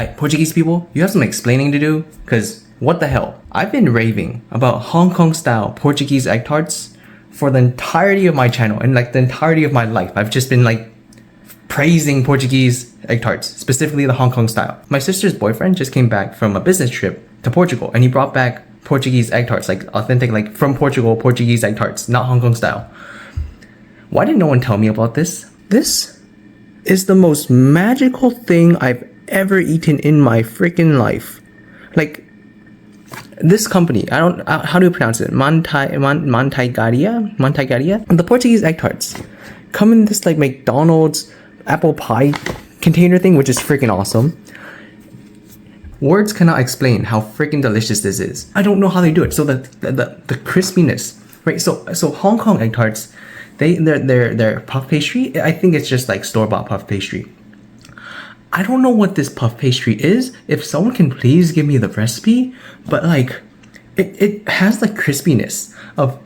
Portuguese people, you have some explaining to do, because what the hell? I've been raving about Hong Kong style Portuguese egg tarts for the entirety of my channel and like the entirety of my life. I've just been like praising Portuguese egg tarts, specifically the Hong Kong style. My sister's boyfriend just came back from a business trip to Portugal and he brought back Portuguese egg tarts, like authentic, like from Portugal, Portuguese egg tarts, not Hong Kong style. Why did no one tell me about this? This is the most magical thing I've ever eaten in my freaking life. Like, this company, how do you pronounce it? Mantegaria? The Portuguese egg tarts come in this like McDonald's apple pie container thing, which is freaking awesome. Words cannot explain how freaking delicious this is. I don't know how they do it. So the crispiness, right? So Hong Kong egg tarts, their puff pastry, I think it's just like store-bought puff pastry. I don't know what this puff pastry is. If someone can please give me the recipe, but like it has like crispiness of,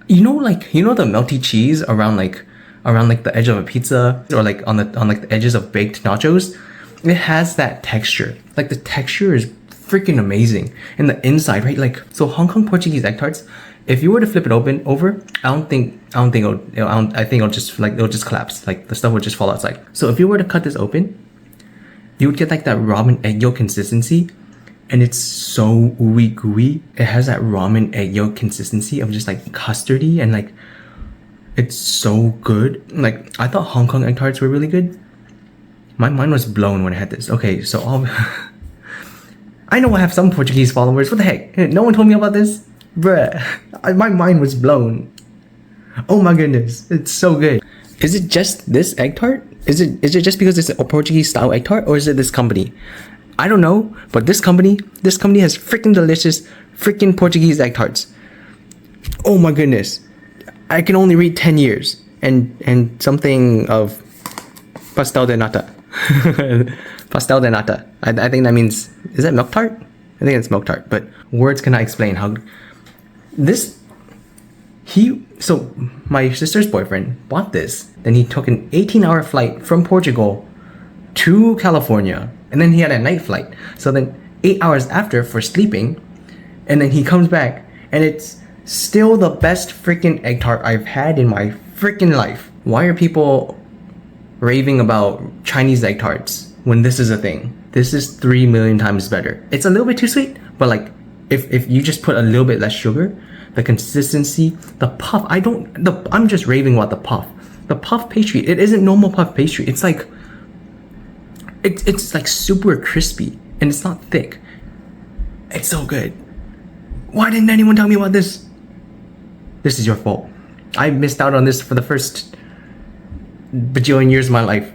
you know the melty cheese around the edge of a pizza, or like on the edges of baked nachos. It has that texture. Like the texture is freaking amazing. And the inside, right? Like, so Hong Kong Portuguese egg tarts, if you were to flip it over, I think it'll just collapse. Like the stuff would just fall outside. So if you were to cut this open, you would get like that ramen egg yolk consistency, and it's so ooey gooey. It has that ramen egg yolk consistency of just like custardy, and like it's so good. Like, I thought Hong Kong egg tarts were really good. My mind was blown when I had this. Okay, so I know I have some Portuguese followers. What the heck? No one told me about this? Bruh, my mind was blown. Oh my goodness, it's so good. Is it just this egg tart? Is it just because it's a Portuguese style egg tart, or is it this company? I don't know, but this company has freaking delicious freaking Portuguese egg tarts. Oh my goodness. I can only read 10 years and something of pastel de nata. Pastel de nata. I think that means, is that milk tart? I think it's milk tart, but words cannot explain how this. So my sister's boyfriend bought this, then he took an 18-hour flight from Portugal to California, and then he had a night flight. So then 8 hours after for sleeping, and then he comes back, and it's still the best freaking egg tart I've had in my freaking life. Why are people raving about Chinese egg tarts when this is a thing? This is 3 million times better. It's a little bit too sweet, but like if you just put a little bit less sugar, the consistency, the puff, I'm just raving about the puff. The puff pastry, it isn't normal puff pastry. It's like it's like super crispy, and it's not thick. It's so good. Why didn't anyone tell me about this? This is your fault. I missed out on this for the first bajillion years of my life.